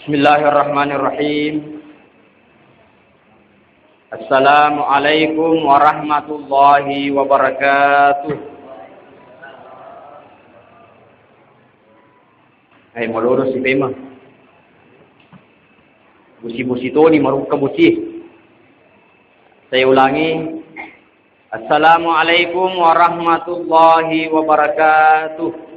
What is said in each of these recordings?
Bismillahirrahmanirrahim. Assalamualaikum warahmatullahi wabarakatuh. Ay moloro si Pema. Busi-busi to ni maruka busi. Saya ulangi. Assalamualaikum warahmatullahi wabarakatuh.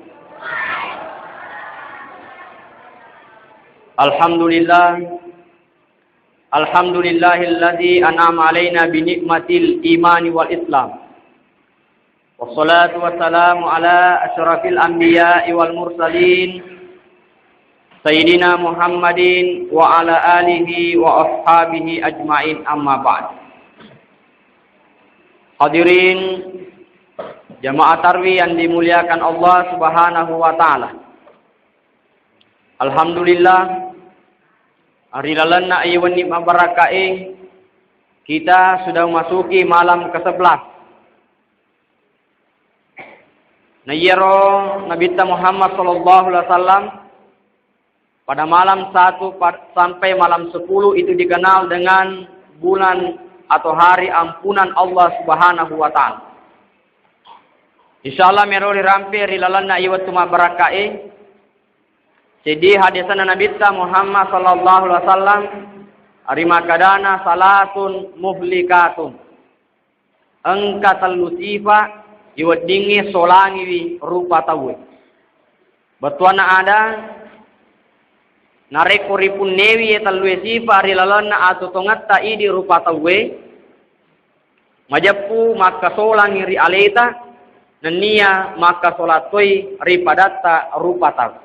Alhamdulillahilladzi an'ama alaina bi ni'matil imani wal islam. Wassalatu wassalamu ala asyrafil anbiya'i wal mursalin sayyidina Muhammadin wa ala alihi wa ashabihi ajmain, amma ba'd. Hadirin jamaah tarwih yang dimuliakan Allah Subhanahu wa taala. Alhamdulillah, hari lalana ayawani mabarakae, kita sudah memasuki malam ke-11. Nayero Nabi Muhammad sallallahu alaihi wasallam pada malam 1 sampai malam 10 itu dikenal dengan bulan atau hari ampunan Allah Subhanahu wa taala. Insyaallah mero dirampe rilalana ayawatu mabarakae. Jadi hadisan Nabi Muhammad sallallahu alaihi wasallam arima kadana salatun muhlikatun. Engka talusifa iwadingi solangi rupa tawe. Batuana ada nareko ripun newi talusifa rilalana atau tongatta idi rupa tawe. Majapu maka solangi ri aleta nania maka solatoi ripadatta rupa tawe.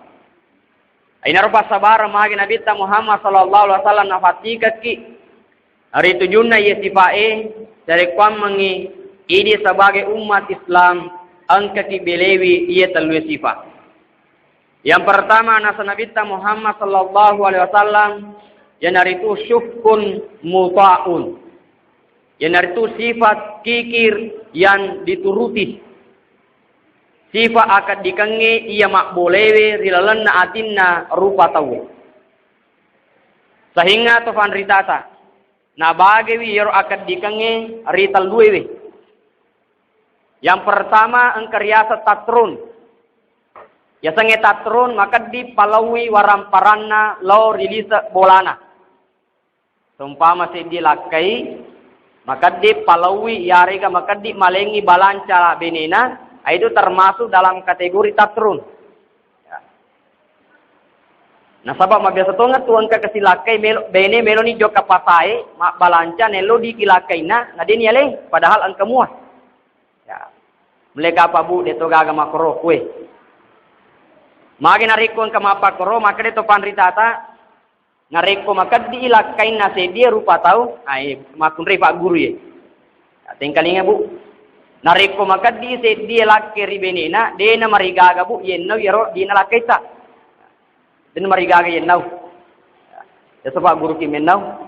Aina rupa sabar magi Nabi Muhammad sallallahu alaihi wasallam nafatikat ki hari tujunna ye sifae dari kwam mengi ini sebagai umat Islam angka ki belewi ia talwe sifat. Yang pertama nasa Nabi Muhammad sallallahu alaihi wasallam yang hari itu syukun muta'un. Yang hari itu sifat kikir yang dituruti. Sifat akad dikange ia mak bolewe rilalanna atinna rupa tawe. Sehingga tofan ritata. Na bagewi yor akad dikange rital duewe. Yang pertama engkariasa tatrun. Ya sange tatrun maka dipalawi waramparanna lau rilisa bolana. Sumpama si dilakai maka dipalawi yarega maka di malengi balanca benena. Itu termasuk dalam kategori tatrun. Ya. Nah sabab mabiasa tonga tuang ka kasilakai bene meloni joka pasai mak balanca nelo di kilakai na dini ale padahal ang kamua. Ya. Mereka apa bu deto gaga makro kue. Magi nariko ang kamapa koro maka deto panritata nariko maka diilakai na se dia rupa tau ai makunri pak guru ye. Ya, tingkalinga bu. Nariko maka di se dia laki ribenena dena marigaga bu yenno yero dina lakaita dena marigaga yenno ya sebab guru ki menno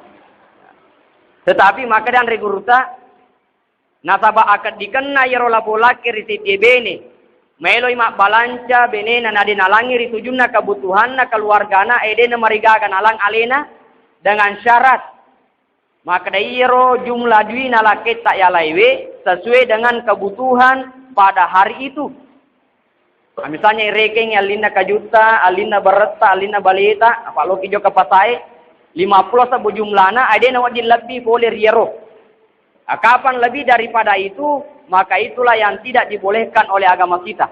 tetapi maka dan reguruta nasaba akad dikenna yero labo laki risi die bene melo ima balanca benena nadena langi ritujunna kebutuhanna keluargana edena marigaga nalang alena dengan syarat maka dairo jumlah duina laketa ya laiwe sesuai dengan kebutuhan pada hari itu. Nah, misalnya rekeng alina kajuta, alina bereta, alina baleta, apa lo kijo kapasai 50 sabu jumlahna ada nawadi lebih boleh riero. Nah, kapan lebih daripada itu, maka itulah yang tidak dibolehkan oleh agama kita.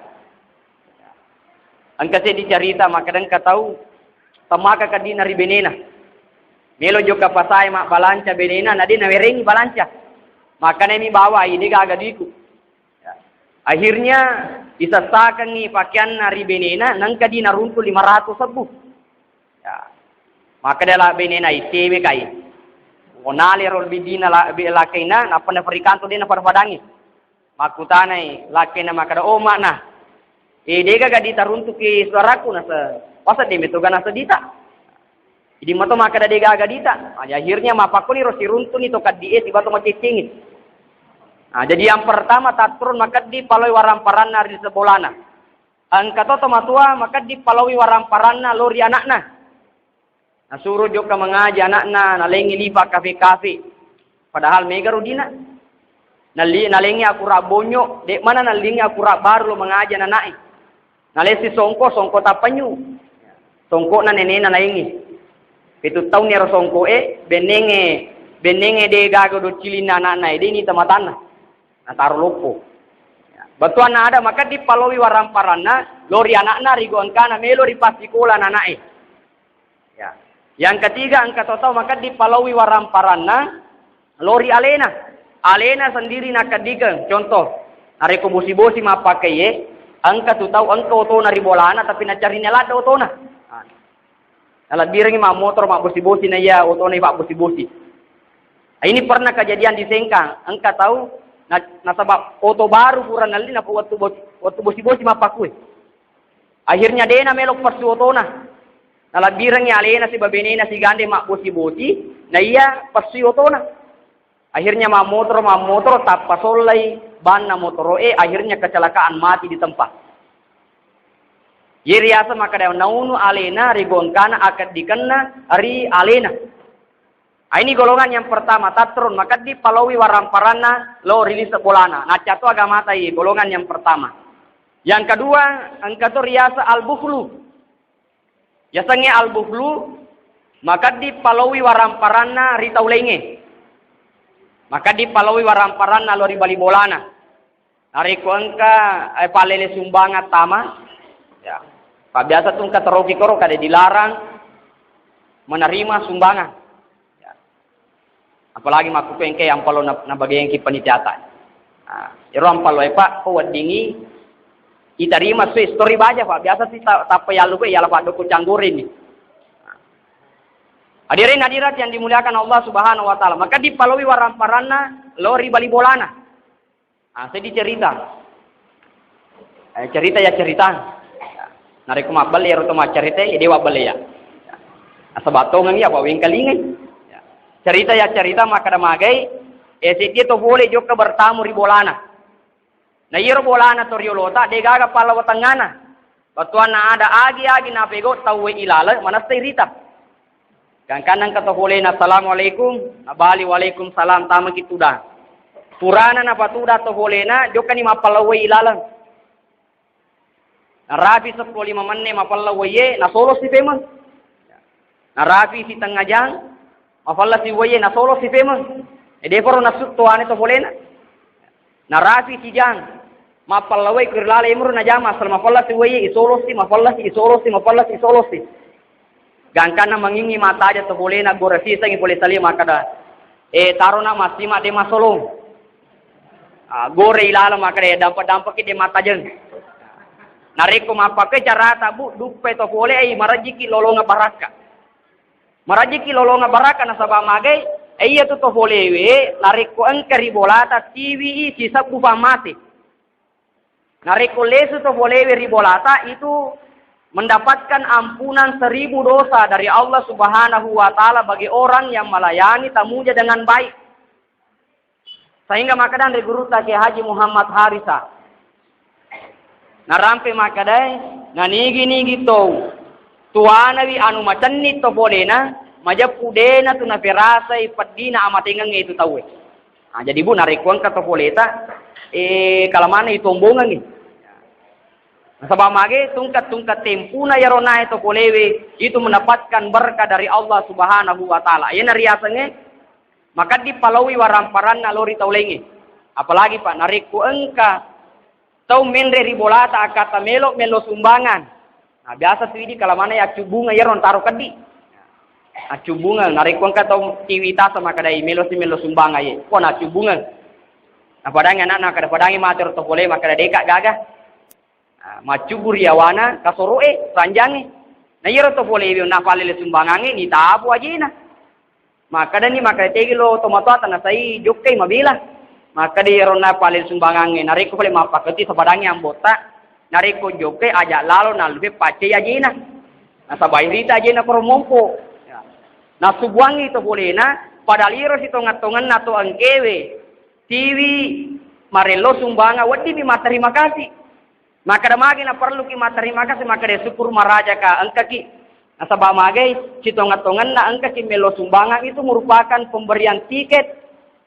Angka saya dicerita maka dan tahu temaka kadina ribenena. Melo joka pasai mak balanca benena nadi nawerengi balanca. Maka nemi bawa ini gaga diku. Ya. Akhirnya disesakan nih pakaian nari benena nangka di naruntu 500 sebu. Ya. Maka dela benena itewe kai. Onale rol bidina la kaina napa na perikanto dina parpadangi. Makutanai lakena maka oh makna. Dega gaga ditaruntu ki suaraku nasa. Pasa demeto gana sedita. Jadi mato maka ada dega agadita. Nah, akhirnya mapakuli rosi runtun itu kad die tiba to macicingin. Nah, jadi yang pertama tatrun maka di paloi waramparanna di sebolana. Ang katoto matua maka di paloi waramparanna lori anakna. Nasuruh juga mengaji anak-anak, nalengi lipa kafe-kafe. Padahal mega rudina. Nalengi aku rabonyo, dek mana nalengi aku baru lo mengaji anak-anak. Nalesi songko tapanyu. Songko na nenena nalengi. Itu tahu ni songko benenge de gago do cilina anak-anak. Ini tamatana. Nataruh lopo. Batuan ada maka dipalawi waramparana lori anak-anak rigon kana melo ripasikola anak-anak. Ya. Yang ketiga angka total maka dipalawi waramparana lori alena. Alena sendiri nak kadiga contoh. Nareko bosi-bosi mapakai ye. Angka tu tahu angka otona ribolana tapi na cari nelada otona. Alat birangi mak motor mak bosi-bosi na ya otona pak bosi-bosi. Ini pernah kejadian di Sengkang. Angka tahu nasabab oto baru kurang nalin apa waktu bosi-bosi mapakui. Akhirnya dia na melok persu otona. Nalat birangnya alena si babenena si gande mak bosi-bosi. Na iya persu otona. Akhirnya mak motor tapasolai ban na motor akhirnya kecelakaan mati di tempat. Yeriasa maka dia naunu alena rigon kana akad dikena ri alena. Ini golongan yang pertama tatrun maka dipalawi waramparana lo rilis bolana. Nah catu agama tai golongan yang pertama. Yang kedua angka tu riasa al-bukhlu. Biasanya al-bukhlu maka dipalawi waramparana ritaulenge. Maka dipalawi waramparana lo ribali bolana. Nariku angka palele sumbangat tama. Ya. Pak biasa tu angka teroki koro kada dilarang menerima sumbangan. Apalagi maku pengke yang palo na bagian ki panitiatan. Iro ampalo pak ko wadingi itarima su story baja pak biasa sih tapi ya lupa ya pak doku canggurin ni. Hadirin hadirat yang dimuliakan Allah Subhanahu wa taala, maka dipalawi waramparana lori bali bolana. Saya dicerita. Cerita ya cerita. Nariku mabal ya roto cerita ya dewa bale ya. Asabatongan ya pak wengkalingan. Cerita ya cerita maka damagai dia to boleh juga bertamu ribolana. Na iro bolana to riolota de gaga pala watangana. Batuan na ada agi na pego tawe ilala mana cerita. Kan kanang kata boleh na assalamualaikum na bali waalaikum salam tama kituda. Purana na patuda to boleh na joka ni mapalawe ilala. Na rapi 15 manne mapalawe ye na solo si pema. Na rapi si tangajang mafalla si waye na solo si fema ede poro na sutto ane to bolena na rafi si jang mapalla way kirlala imru na jama asal mafalla si waye isolo si mafalla si solo si gangkana mangingi mata aja to bolena gorasi sangi boleh sali makada tarona masima de masolo gore ilala makade dampak de mata jeng nareko mapake cara tabu dupe to boleh ai marajiki lolonga baraka. Marajiki lolonga baraka na sabah magai, iya tu toholewe, nariko engkari bolata TV sisa kufa mati. Nariko lesu toholewe ribolata itu mendapatkan ampunan 1000 dosa dari Allah Subhanahu wa taala bagi orang yang melayani tamunya dengan baik. Sehingga makadan dari guru Taki Haji Muhammad Harisa. Narampe makadai, nanigi tau. Tuanawi anu macan ni to bolena maja pudena tu na perasa ipadina amatengang itu tahu. Jadi bu narikuang kata boleta kalamana itu ombongan ni. Sabab mage tungkat tempuna yarona itu polewe itu mendapatkan berkah dari Allah Subhanahu wa taala. Ia nariasanya maka dipalawi waramparana lori taulenge. Apalagi Pak nariku engka tau menre ribolata akata melo sumbangan. Nah, biasa tu ini kalau mana ya cubunga ya ron taruh kadi. Cubunga narikuang kata tiwita sama kadai melo sumbanga ye. Ko na cubunga. Nah padang anak kada padang matur to boleh maka deka gagah. Macubur yawana kasoroe ranjange. Na yero to boleh na palele sumbangange ni tapu aja na. Maka dani maka tegilo tomato atana sai jokai mabila. Maka di yero na palele sumbangange nariku boleh mapaketi sa padangi ambota. Nariko joke aja lalo na lebih pace ajina. Na sabay rita ajina ko romompo. Na subuangi to boleh na padaliro si tongat-tongan na to angkewe. TV marelo sumbanga wadi mi terima kasih. Maka damagi na perlu ki terima kasih maka de syukur maraja ka angka ki. Nasabak magai, citongan-tongan na angka si melo sumbangan itu merupakan pemberian tiket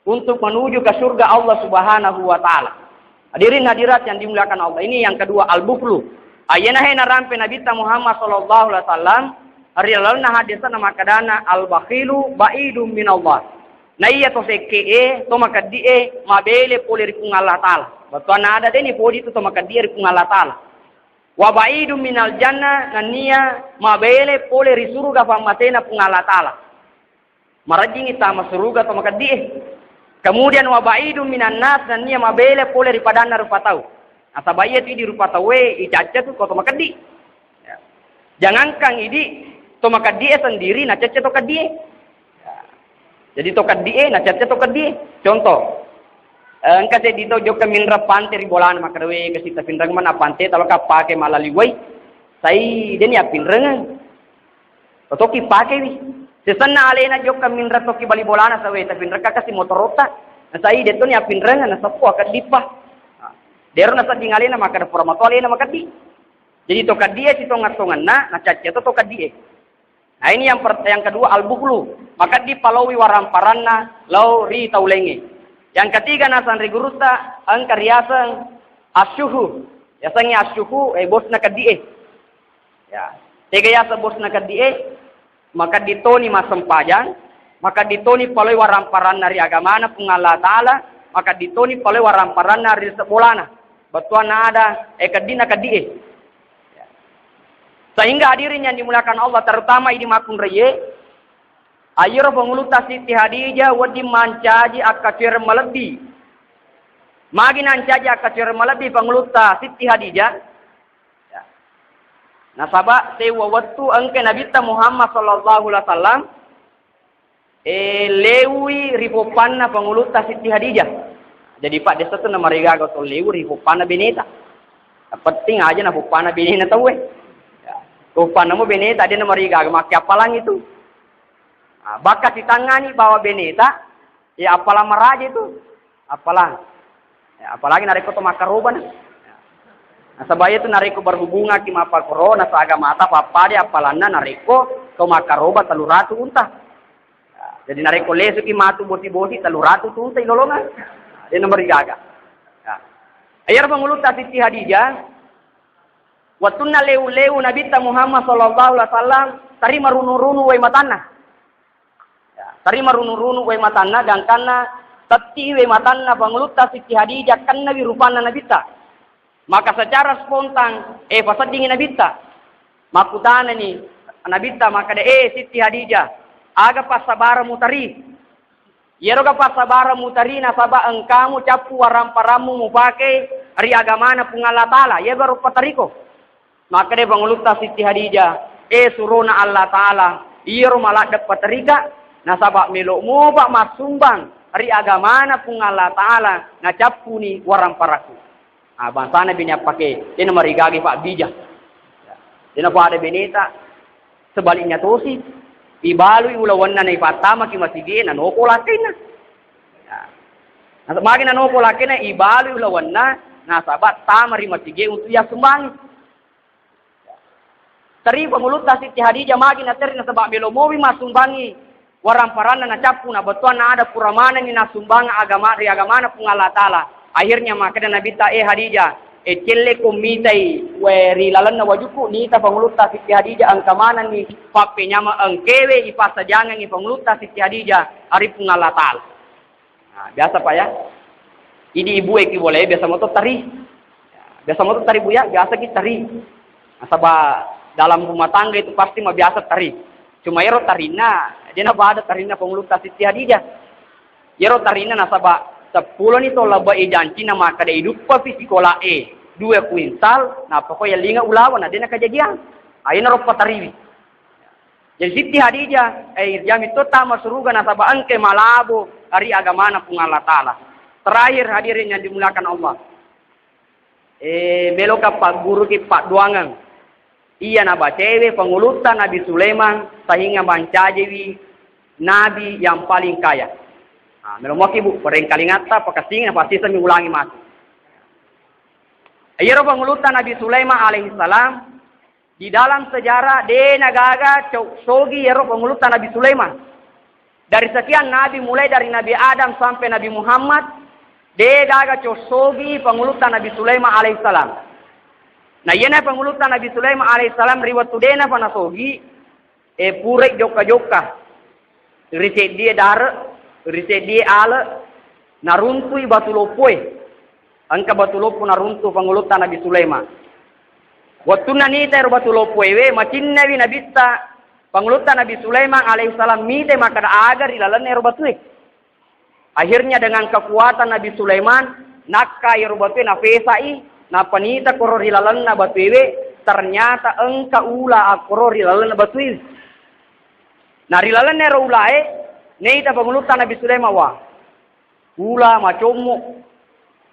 untuk menuju ke surga Allah Subhanahu wa taala. Hadirin hadirat yang dimuliakan Allah. Ini yang kedua, al-bukhlu. Ayana hena rampe Nabi Muhammad sallallahu alaihi wasallam, hari lalu na hadisa na makadana al-bakhilu ba'idum minallah. Na iya to sekke to makadie mabele pole rikung Allah taala. Betul na ada deni podi to makadie rikung Allah taala. Wa ba'idum minal jannah nania mabele pole risuruga pamatena pung Allah taala. Marajingi tama suruga to makadie. Kemudian wa ba'idum minan nas nania mabele pole ripadana rupa tau. Asabaya tu di rupa tau icaca tu ko to makadi. Ya. Jangankan idi to makadi sendiri na caca to kadie. Ya. Jadi to kadie na caca to kadie. Contoh engka se dito joka minra pante ri bolan makarwe ke sita pinrang mana pante talo ka pake malaliwai sai deni apinrangan toki pake wi sesanna alena joka minra toki bali bolana sawe ta pinrang ka kasi motorota sai deto ni apinrangan na sapu ka dipa dero na sa dingalena makada formato alena makadi jadi to kadie si tongat-tongan na caca to kadie. Nah ini yang kedua al-bukhlu maka dipalawi waramparanna lau ri taulenge. Yang ketiga nasan riguruta ang kariasan asyuhu. Yasangnya asyuhu bos na kadie. Ya. Tiga yasa bos na kadie maka ditoni masampajan, maka ditoni paloi waramparan dari agama na pungala taala, maka ditoni paloi waramparan dari sebolana. Batuan na ada kadina kadie. Ya. Sehingga hadirin yang dimuliakan Allah terutama ini makun reye ayro penguluta Siti Hadijah wadi mancaji akacir melebi. Magi nancaji akacir melebi penguluta Siti Hadijah. Ya. Nasaba sewa waktu angke Nabi Muhammad sallallahu alaihi wasallam lewi ripopanna penguluta Siti Hadijah. Jadi Pak desa tu nama regaga to lewi ripopanna beneta. Penting aja na ripopanna beneta tahu Ya. Ripopanna mo beneta dia nama regaga makai apalang itu. Nah, bakat ditangani bawa beneta, ya apalah meraja itu, apalah, ya, apalagi nariko to makaroban. Nah, sebaya itu nariko berhubungan kima apa corona seagama mata papa dia apalana nariko to makaroba teluratu unta. Ya, jadi nariko lesu kima tu bosi teluratu tu unta ilolongan. Dia nomor gaga. Ya. Ayar pengulut Siti Hadijah, watunna leu Nabi Muhammad sallallahu alaihi wasallam tarima runu-runu wai matana. Tarima runu-runu we matanna dan karena teti we matanna panguluta Siti Hadijah kan nabi rupana nabita. Maka secara spontan pasal dingin nabita. Makutana ni nabita maka Siti Hadijah aga pasabara mutari. Yeroga pasabara mutari na saba engkamu capu waramparamu mupake ari agamana pungala taala ye baru patariko. Maka de panguluta Siti Hadijah suruna Allah taala iro malak dapat patarika. Nasabak melok mo pak masumbang hari agamana pung Allah taala ngacapu ni warang paraku. Bangsana binya pakai dia nomor igagi pak bijak. Dia nak ada beneta sebaliknya tosi ibalui ulawanna na ipatama ki masige na noko lakena. Nasab magi na noko lakena ibalui ulawanna nasabat tamari masige untuk ya sumbangi. Tari pemulut Siti Hadijah magi na teri nasabak melok mo masumbangi waramparana na capu na batuan na ada puramana ni nasumbang agama na pungala taala. Akhirnya maka Nabi Hadijah celle komitai we rilalan na wajuku ni ta panguluta Siti Hadijah ang kamanan ni pape nyama ang kewe ipasajangan ni panguluta Siti Hadijah ari pungala taala. Nah, biasa Pak ya. Ini ibu eki boleh biasa moto tari. Biasa moto tari buya biasa kita tari. Nasaba dalam rumah tangga itu pasti mah biasa tari. Cuma yero tarina, dia nak ada tarina penguluta Siti Hadijah. Yero tarina nasaba 10 ni tola ba janji na maka da hidup pa fisikola 2 kuintal, na pokoknya linga ulawan na dia nak kejadian. Ayo na ropa tariwi. Jadi Siti Hadijah jam itu tama suruga nasaba angke malabo hari agamana pung Allah taala. Terakhir hadirin yang dimuliakan Allah. Beloka Pak Guru ki Pak Duangan. Iya naba cewe pengulutan Nabi Sulaiman sehingga bancajewi Nabi yang paling kaya. Nah, melomoki bu, perengkali ngata pakasing pasti saya ulangi mati. Ayero pengulutan Nabi Sulaiman alaihissalam Di dalam sejarah de nagaga sogi yero pengulutan Nabi Sulaiman. Dari sekian nabi mulai dari Nabi Adam sampai Nabi Muhammad, de gaga sogi pengulutan Nabi Sulaiman alaihissalam. Nah yena pengulutan Nabi Sulaiman alaihissalam riwat tudena pana sogi purek joka-joka. Riset dia dar, riset dia ala naruntui batu lopoi. Angka batu lopo naruntu pengulutan Nabi Sulaiman. Waktu nani ter batu lopoewe macin nabi nabita pangulutan Nabi Sulaiman alaihissalam mite maka agar ilalan erbatue. Akhirnya dengan kekuatan Nabi Sulaiman nakka erbatue na fesai na panita koror ilalan na batuewe ternyata engka ula akoror ilalan na batuewe. Na ilalan ero ulae neita pangulutan Nabi Sulaiman wa ula macomo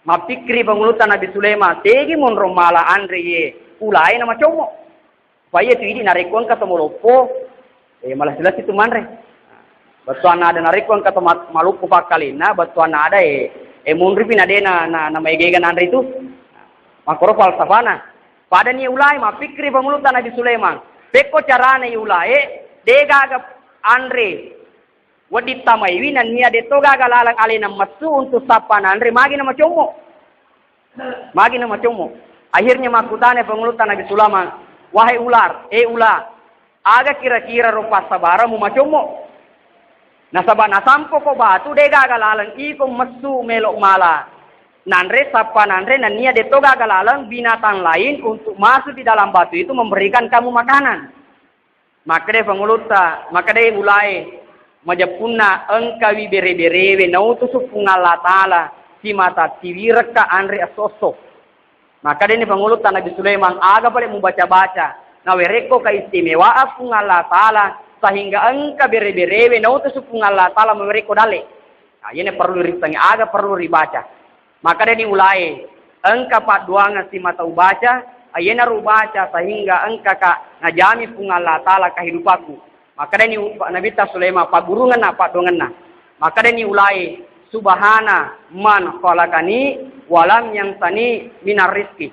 mapikri pangulutan Nabi Sulaiman tegi mon romala andre ye ulai nama cowok. Supaya itu ini narikuan kata molopo, malah jelas itu manre. Batuan ada narikuan kata maluku pakalina, batuan ada munripin ada na maegegan andre itu. Makoro falsafana. Pada ni ulai ma pikri pengulutan Nabi Sulaiman. Peko carane ulai dega agak andre. Wadit tamai winan niya deto gaga lalang alina masu untuk sapan andre magi nama cowok. Magi nama cowok. Akhirnya makutane pengulutan Nabi Sulaiman, wahai ular, aga kira-kira rupa sabara mu macomo. Nasabana sampo ko batu de gagalalan iko mesu melok mala. Nanre sapa nanre nania de to gagalalan binatang lain untuk masuk di dalam batu itu memberikan kamu makanan. Maka de penguluta, maka de ulai majapunna engkawi bere-berewe nautu supungala taala si mata tiwirka andre asosok. Maka ini pengulutan Nabi Sulaiman aga pada membaca-baca. Na wereko keistimewaan pung Allah Ta'ala sehingga engka bere-berewe na utus pung Allah Ta'ala mewereko dale. Nah, ini perlu ritangi aga perlu dibaca. Maka ini ulai engka paduangan si mata ubaca, ayena rubaca sehingga engka ka najami pung Allah Ta'ala kehidupanku. Maka ini Nabi Sulaiman pagurungan na paduangan na. Maka ini ulai subhana man khalaqani walam yang tani minar rizki.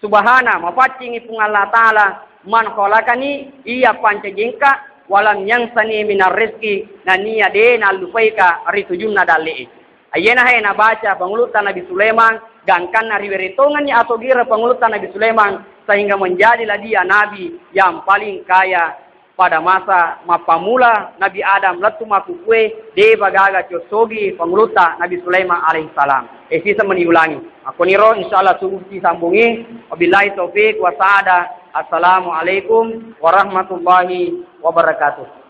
Subhana mapacingi pung Allah Ta'ala man khalaqani iya panca jengka walam yang tani minar rizki nania de na lupaika ritujunna dale. Ayena hai na baca pengulutan Nabi Sulaiman gangkan na riweritongannya atau gira pengulutan Nabi Sulaiman sehingga menjadilah dia nabi yang paling kaya pada masa mapamula Nabi Adam latu makukwe de bagaga cosogi penguluta Nabi Sulaiman alaihissalam. Sisa meniulangi. Aku niro insyaallah sungguh disambungi. Wabillahi taufik wa sa'ada. Assalamualaikum warahmatullahi wabarakatuh.